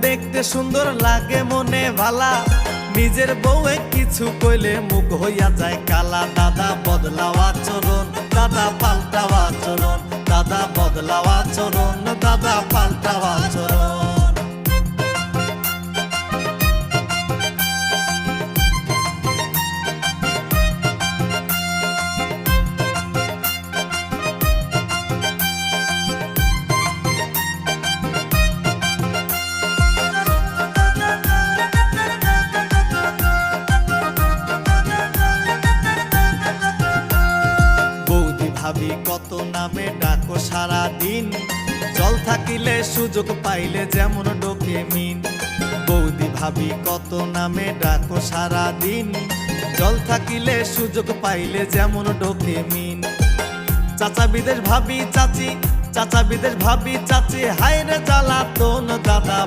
দেখতে সুন্দর লাগে মনে ভালা, নিজের বউয়ে কিছু কইলে মুখ হইয়া যায় কালা। দাদা বদলাও আচরণ, দাদা পাল্টাও আচরণ, দাদা বদলাও আচরণ, দাদা পাল্টাও আচরণ। ভাবি কত নামে ডাকো সারা দিন, জল থাকিলে সুযোগ পাইলে যেমন ডোকে মিন। বৌদি ভাবি কত নামে ডাকো সারা দিন, জল থাকিলে সুযোগ পাইলে যেমন ডোকে মিন। চাচা বিদেশ ভাবি চাচি, চাচা বিদেশ ভাবি চাচি, হায়রে জ্বালাতন দাদা